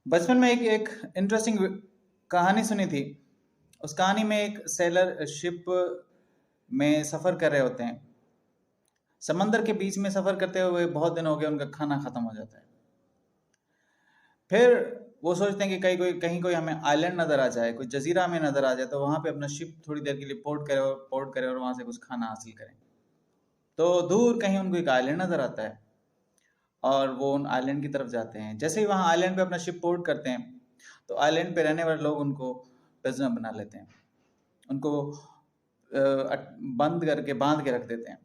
बचपन में एक इंटरेस्टिंग कहानी सुनी थी। उस कहानी में एक सेलर शिप में सफ़र कर रहे होते हैं। समंदर के बीच में सफ़र करते हुए बहुत दिन हो गए, उनका खाना ख़त्म हो जाता है। फिर वो सोचते हैं कि कहीं कोई हमें आइलैंड नज़र आ जाए, कोई जजीरा हमें नज़र आ जाए, तो वहाँ पे अपना शिप थोड़ी देर के लिए पोर्ट करें और वहाँ से कुछ खाना हासिल करें। तो दूर कहीं उनको एक आइलैंड नज़र आता है और वो उन आइलैंड की तरफ जाते हैं। जैसे ही वहाँ आइलैंड पे अपना शिप पोर्ट करते हैं, तो आइलैंड पे रहने वाले लोग उनको प्रिजनर बना लेते हैं। उनको बंद करके बांध के रख देते हैं।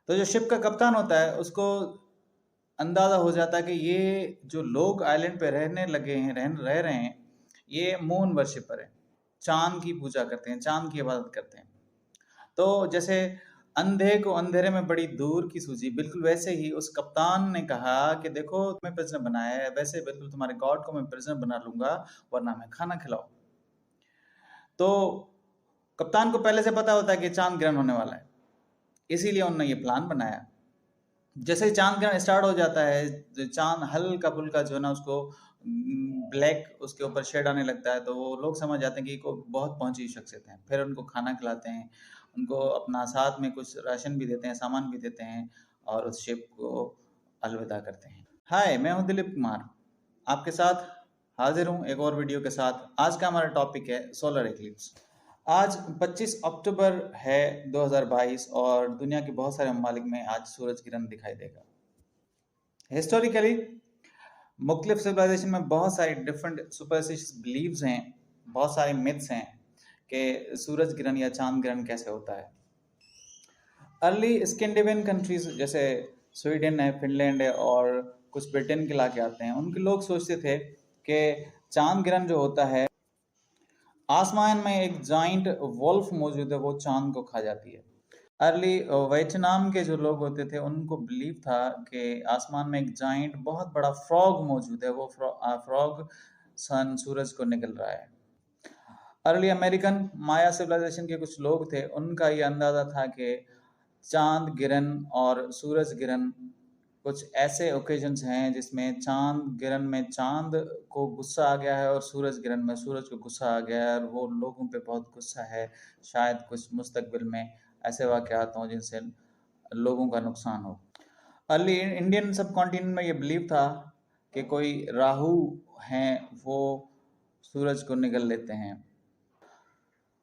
तो जो शिप का कप्तान होता है, उसको अंदाजा हो जाता है कि ये जो लोग आइलैंड पे रहने लगे हैं, रह रहे हैं, ये मून वर्शिपर है, चांद की पूजा करते हैं, चांद की इबादत करते हैं। तो जैसे अंधे को अंधेरे में बड़ी दूर की सूझी, बिल्कुल वैसे ही उस कप्तान ने कहा कि देखो, तुम्हें प्रिजनर बनाया है, वैसे बिल्कुल तुम्हारे गॉड को मैं प्रिजनर बना लूंगा, वरना मैं खाना खिलाओ। तो कप्तान को पहले से पता होता है कि चांद ग्रहण होने वाला है, इसीलिए उन्होंने ये प्लान बनाया। जैसे ही चांद ग्रहण स्टार्ट हो जाता है, जो चांद हल्का फुल्का जो है ना, उसको ब्लैक उसके ऊपर शेड आने लगता है, तो वो लोग समझ जाते हैं कि को बहुत पहुंची शख्सियत है। फिर उनको खाना खिलाते हैं, उनको अपना साथ में कुछ राशन भी देते हैं, सामान भी देते हैं, और उस शिप को अलविदा करते हैं। हाय, मैं हूं दिलीप कुमार, आपके साथ हाजिर हूं एक और वीडियो के साथ। आज का हमारा टॉपिक है सोलर एक्लिप्स। आज 25 अक्टूबर है 2022, और दुनिया के बहुत सारे ममालिक में आज सूरज किरण दिखाई देगा। हिस्टोरिकली मुख्तलिफ सिविलाइजेशन में बहुत सारी डिफरेंट सुपरस्टिशियस बिलीव्स हैं, बहुत सारे मिथ्स हैं कि सूरज ग्रहण या चांद ग्रहण कैसे होता है। अर्ली स्कैंडिनेवियन कंट्रीज जैसे स्वीडन है, फिनलैंड है, और कुछ ब्रिटेन के इलाके आते हैं, उनके लोग सोचते थे कि चांद ग्रहण जो होता है, आसमान में एक जाइंट वोल्फ मौजूद है, वो चांद को खा जाती है। अर्ली वियतनाम के जो लोग होते थे, उनको बिलीव था कि आसमान में एक जाइंट बहुत बड़ा फ्रॉग मौजूद है, वो फ्रॉग सन सूरज को निकल रहा है। अर्ली अमेरिकन माया सिविलाइजेशन के कुछ लोग थे, उनका ये अंदाजा था कि चांद गिरन और सूरज गिरन कुछ ऐसे ओकेजन्स हैं जिसमें चांद गिरन में चांद को गुस्सा आ गया है, और सूरज गिरन में सूरज को गुस्सा आ गया है, और वो लोगों पे बहुत गुस्सा है। शायद कुछ मुस्तकबिल में ऐसे वाक़यात हों जिनसे लोगों का नुकसान हो। अर्ली इंडियन सब कॉन्टिनेंट में ये बिलीव था कि कोई राहु हैं, वो सूरज को निगल लेते हैं।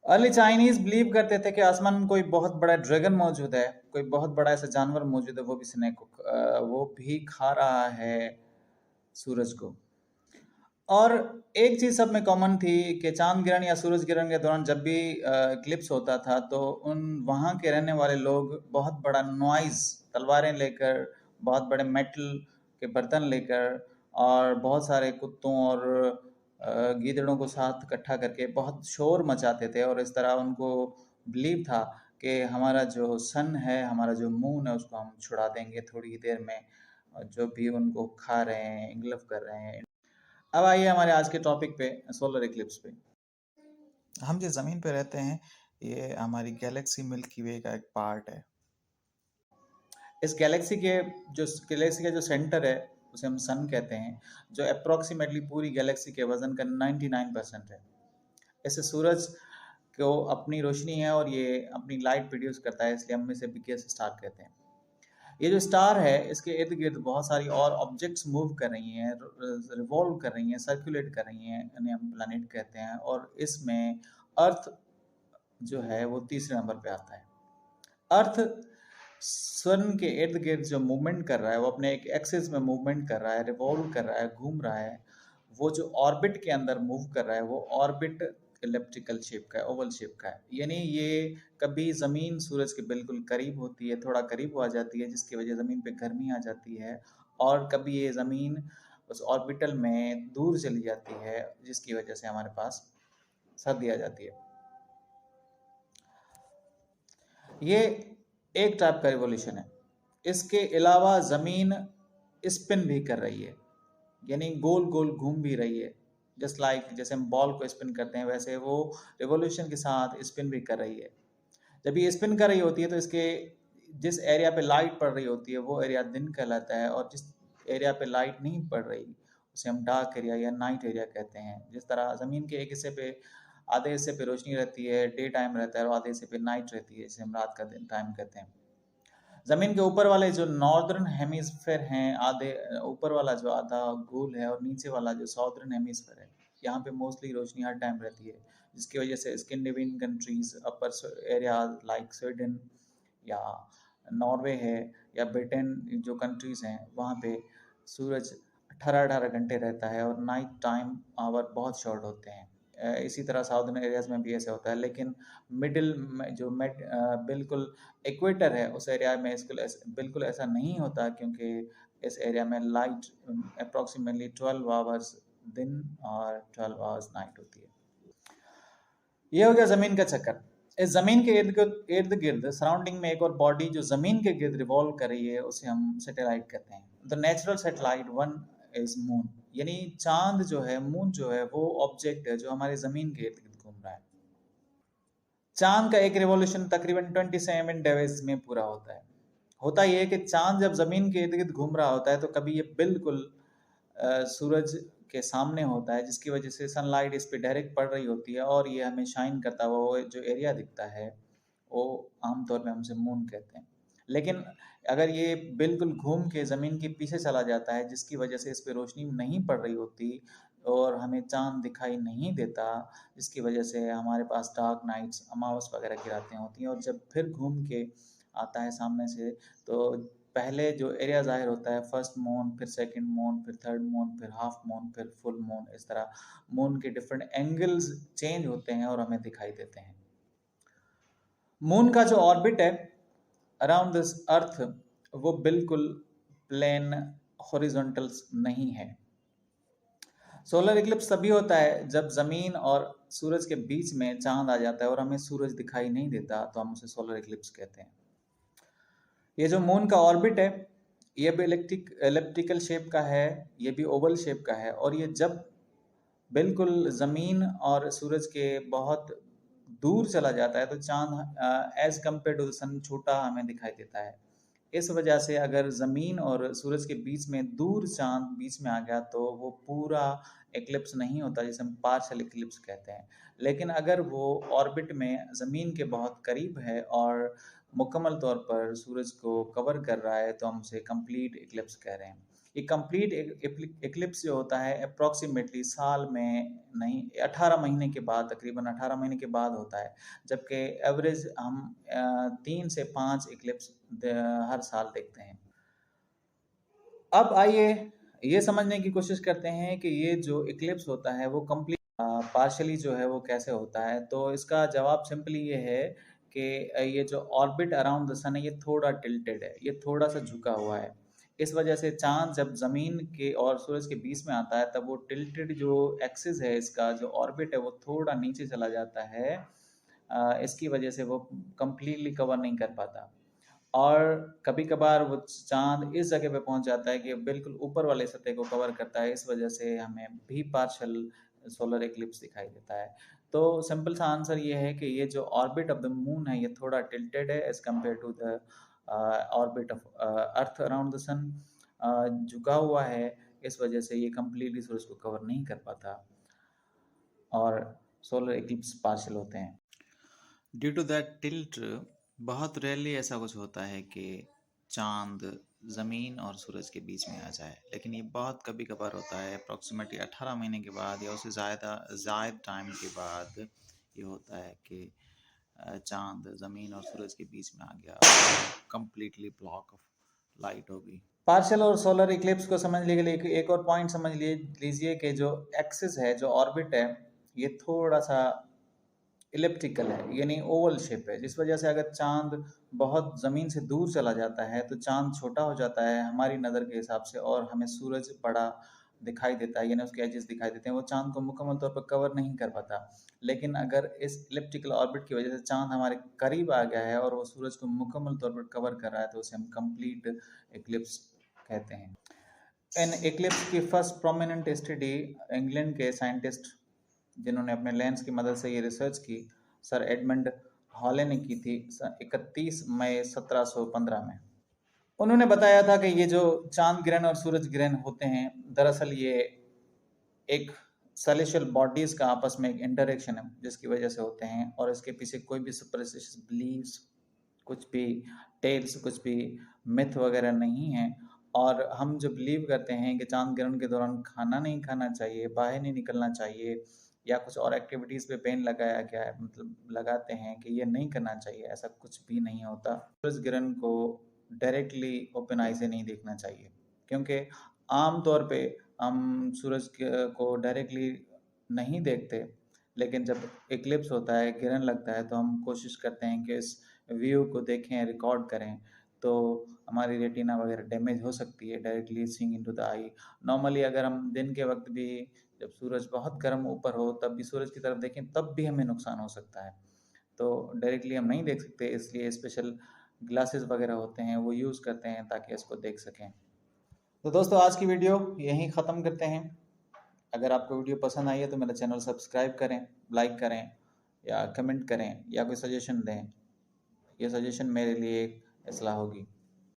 अर्ली चाइनीज बिलीव करते थे कि आसमान में कोई बहुत बड़ा ड्रैगन मौजूद है, कोई बहुत बड़ा ऐसा जानवर मौजूद है, वो भी खा रहा है सूरज को। और एक चीज सब में कॉमन थी कि चांद ग्रहण या सूरज ग्रहण के दौरान जब भी इक्लिप्स होता था, तो उन वहाँ के रहने वाले लोग बहुत बड़ा नॉइज, तलवारें लेकर, बहुत बड़े मेटल के बर्तन लेकर, और बहुत सारे कुत्तों और गीदड़ों को साथ इकट्ठा करके बहुत शोर मचाते थे। और इस तरह उनको बिलीव था कि हमारा जो सन है, हमारा जो मून है, उसको हम छुड़ा देंगे थोड़ी ही देर में, और जो भी उनको खा रहे हैं, इंगल्फ कर रहे हैं। अब आइए हमारे आज के टॉपिक पे, सोलर इक्लिप्स पे। हम जिस ज़मीन पे रहते हैं, ये हमारी गैलेक्सी मिल्की वे का एक पार्ट है। इस गैलेक्सी का जो सेंटर है, उसे हम सन कहते हैं, जो अप्रोक्सीमेटली पूरी गैलेक्सी के वजन का 99% है। ऐसे सूरज को अपनी रोशनी है और ये अपनी लाइट प्रोड्यूस करता है, इसलिए हम इसे बिगेस्ट स्टार कहते हैं। ये जो स्टार है, इसके इर्द गिर्द बहुत सारी और ऑब्जेक्ट्स मूव कर रही हैं, रिवॉल्व कर रही हैं, सर्कुलेट कर रही हैं, इन्हें हम प्लैनेट कहते हैं। और इसमें अर्थ जो है वो तीसरे नंबर पे आता है। अर्थ सन के इर्द गिर्द जो मूवमेंट कर रहा है, वो अपने एक एक्सिस में मूवमेंट कर रहा है, रिवॉल्व कर रहा है, घूम रहा है। वो जो ऑर्बिट के अंदर मूव कर रहा है, वो ऑर्बिट इलेप्टिकल शेप का है, ओवल शेप का है। यानी ये कभी ज़मीन सूरज के बिल्कुल करीब होती है, थोड़ा करीब हो जाती है, जिसकी वजह ज़मीन पे गर्मी आ जाती है, और कभी ये ज़मीन उस ऑर्बिटल में दूर चली जाती है, जिसकी वजह से हमारे पास सर्दी आ जाती है। ये एक टाइप का रिवॉल्यूशन है। इसके अलावा ज़मीन स्पिन भी कर रही है, यानी गोल गोल घूम भी रही है। जैसे हम बॉल को स्पिन करते हैं, वैसे वो रिवॉल्यूशन के साथ स्पिन भी कर रही है। जब ये स्पिन कर रही होती है, तो इसके जिस एरिया पे लाइट पड़ रही होती है, वो एरिया दिन कहलाता है, और जिस एरिया पे लाइट नहीं पड़ रही, उसे हम डार्क एरिया या नाइट एरिया कहते हैं। जिस तरह ज़मीन के एक हिस्से पे आधे हिस्से पे रोशनी रहती है, डे टाइम रहता है, और आधे हिस्से पे नाइट रहती है, जिसे हम रात का दिन टाइम कहते हैं। ज़मीन के ऊपर वाले जो नॉर्दर्न हेमिस्फेयर हैं, आधे ऊपर वाला जो आधा गोल है, और नीचे वाला जो साउदर्न हेमिस्फेयर है, यहाँ पे मोस्टली रोशनी हर टाइम रहती है, जिसकी वजह से Scandinavian countries, upper area like Sweden या नॉर्वे है, या ब्रिटेन जो कंट्रीज़ हैं, वहाँ पे सूरज 18-18 घंटे रहता है और नाइट टाइम आवर बहुत शॉर्ट होते हैं। इसी तरह साउदर्न एरियाज़ में भी ऐसे होता है, लेकिन मिडिल में जो बिल्कुल इक्वेटर है, उस एरिया में बिल्कुल ऐसा नहीं होता, क्योंकि इस एरिया में लाइट अप्रॉक्सीमेटली 12 आवर्स दिन और 12 आवर्स नाइट होती है। ये हो गया ज़मीन का चक्कर। इस ज़मीन के इर्द गिर्द सराउंडिंग में एक और बॉडी जो ज़मीन के गिर्द रिवॉल्व कर रही है, उसे हम सैटेलाइट कहते हैं। The natural satellite one is moon, यानी चांद जो है, मून जो है, वो ऑब्जेक्ट है जो हमारे ज़मीन के इर्द गिर्द घूम रहा है। चांद का एक रिवॉल्यूशन तकरीबन 27 डेज में पूरा होता है। होता यह है कि चांद जब ज़मीन के इर्द गिर्द घूम रहा होता है, तो कभी ये बिल्कुल सूरज के सामने होता है, जिसकी वजह से सनलाइट इस पे डायरेक्ट पड़ रही होती है, और ये हमें शाइन करता हुआ वो जो एरिया दिखता है, वो आमतौर पे हम उसे मून कहते हैं। लेकिन अगर ये बिल्कुल घूम के ज़मीन के पीछे चला जाता है, जिसकी वजह से इस पे रोशनी नहीं पड़ रही होती और हमें चांद दिखाई नहीं देता, जिसकी वजह से हमारे पास डार्क नाइट्स, अमावस वगैरह की रातें होती हैं, और जब फिर घूम के आता है सामने से, तो पहले जो एरिया ज़ाहिर होता है, फर्स्ट मून, फिर सेकंड मून, फिर थर्ड मून, फिर हाफ मून, फिर फुल मून, इस तरह मून के डिफरेंट एंगल्स चेंज होते हैं और हमें दिखाई देते हैं। मून का जो ऑर्बिट है अराउंड दिस अर्थ, वो बिल्कुल प्लेन हॉरिजॉन्टल नहीं है। सोलर इक्लिप्स तभी होता है जब ज़मीन और सूरज के बीच में चांद आ जाता है और हमें सूरज दिखाई नहीं देता, तो हम उसे सोलर इक्लिप्स कहते हैं। ये जो मून का ऑर्बिट है, ये भी इलेप्टिकल शेप का है, ये भी ओवल शेप का है, और ये जब बिल्कुल ज़मीन और सूरज के बहुत दूर चला जाता है, तो चांद एज कम्पेयर टू द सन छोटा हमें दिखाई देता है। इस वजह से अगर ज़मीन और सूरज के बीच में दूर चांद बीच में आ गया, तो वो पूरा एक्लिप्स नहीं होता, जिसे हम पार्शियल एक्लिप्स कहते हैं। लेकिन अगर वो ऑर्बिट में ज़मीन के बहुत करीब है और मुकम्मल तौर पर सूरज को कवर कर रहा है, तो हम उसे कंप्लीट एक्लिप्स कह रहे हैं। ये कंप्लीट एक्लिप्स जो होता है अप्रॉक्सीमेटली साल में नहीं, 18 महीने के बाद, तकरीबन 18 महीने के बाद होता है, जबकि एवरेज हम 3 से 5 एक्लिप्स हर साल देखते हैं। अब आइए ये समझने की कोशिश करते हैं कि ये जो एक्लिप्स होता है वो कंप्लीट पार्शली जो है वो कैसे होता है। तो इसका जवाब सिंपली ये है कि ये जो ऑर्बिट अराउंड द सन है, ये थोड़ा टिल्टेड है, ये थोड़ा सा झुका हुआ है। इस वजह से चांद जब ज़मीन के और सूरज के बीच में आता है, तब वो टिल्टेड जो एक्सिस है, इसका जो ऑर्बिट है, वो थोड़ा नीचे चला जाता है। इसकी वजह से वो कंप्लीटली कवर नहीं कर पाता, और कभी कभार वो चांद इस जगह पे पहुंच जाता है कि बिल्कुल ऊपर वाले सतह को कवर करता है। इस वजह से हमें भी पार्शियल सोलर एक्लिप्स दिखाई देता है। तो सिंपल सा आंसर ये है कि ये जो ऑर्बिट ऑफ द मून है, ये थोड़ा टिल्टेड है as compared to the orbit of earth around the sun, झुका हुआ है। इस वजह से ये कम्प्लीटली सूरज को कवर नहीं कर पाता, और सोलर एक्लिप्स पार्शियल होते हैं। ड्यू टू दैट टिल्ट, बहुत रेयरली ऐसा कुछ होता है कि चांद ज़मीन और सूरज के बीच में आ जाए, लेकिन ये बहुत कभी कभार होता है। अप्रॉक्सीमेटली 18 महीने के बाद या उससे ज़्यादा टाइम के बाद ये होता है कि चांद ज़मीन और सूरज के बीच में आ गया, कंप्लीटली ब्लॉक ऑफ लाइट हो गई। पार्शियल और सोलर इक्लिप्स को समझने के लिए एक और पॉइंट समझ लीजिए कि जो एक्सिस है, जो ऑर्बिट है, ये थोड़ा सा इलिप्टिकल है, यानी ओवल शेप है, जिस वजह से अगर चांद बहुत ज़मीन से दूर चला जाता है, तो चांद छोटा हो जाता है हमारी नज़र के हिसाब से, और हमें सूरज बड़ा दिखाई देता है, यानी उसके एजेस दिखाई देते हैं। वो चांद को मुकम्मल तौर पर कवर नहीं कर पाता। लेकिन अगर इस इलिप्टिकल ऑर्बिट की वजह से चांद हमारे करीब आ गया है और वो सूरज को मुकम्मल तौर पर कवर कर रहा है, तो उसे हम कंप्लीट एक्लिप्स कहते हैं। इन एक्लिप्स की फर्स्ट प्रोमिनेंट स्टडी इंग्लैंड के साइंटिस्ट, जिन्होंने अपने लेंस की मदद से ये रिसर्च की, सर एडमंड हॉले ने की थी 31 मई 1715 में। उन्होंने बताया था कि ये जो चांद ग्रहण और सूरज ग्रहण होते हैं, दरअसल ये एक सेलेशियल बॉडीज का आपस में एक इंटरेक्शन है जिसकी वजह से होते हैं, और इसके पीछे कोई भी सुपरस्टिशियस बिलीव्स, कुछ भी टेल्स, कुछ भी मिथ वगैरह नहीं है। और हम जो बिलीव करते हैं कि चांद ग्रहण के दौरान खाना नहीं खाना चाहिए, बाहर नहीं निकलना चाहिए, या कुछ और एक्टिविटीज़ पे बैन लगाया गया है, मतलब लगाते हैं कि ये नहीं करना चाहिए, ऐसा कुछ भी नहीं होता। सूरज ग्रहण को डायरेक्टली ओपन आई से नहीं देखना चाहिए, क्योंकि आम तौर पे हम सूरज को डायरेक्टली नहीं देखते, लेकिन जब इक्लिप्स होता है, ग्रहण लगता है, तो हम कोशिश करते हैं कि इस व्यू को देखें, रिकॉर्ड करें, तो हमारी रेटिना वगैरह डैमेज हो सकती है directly seeing into the I. Normally अगर हम दिन के वक्त भी, जब सूरज बहुत गर्म ऊपर हो, तब भी सूरज की तरफ देखें, तब भी हमें नुकसान हो सकता है। तो डायरेक्टली हम नहीं देख सकते, इसलिए स्पेशल ग्लासेस वगैरह होते हैं वो यूज़ करते हैं ताकि इसको देख सकें। तो दोस्तों आज की वीडियो यहीं ख़त्म करते हैं। अगर आपको वीडियो पसंद आई है तो मेरा चैनल सब्सक्राइब करें, लाइक करें, या कमेंट करें, या कोई सजेशन दें। ये सजेशन मेरे लिए एक इस्लाह होगी।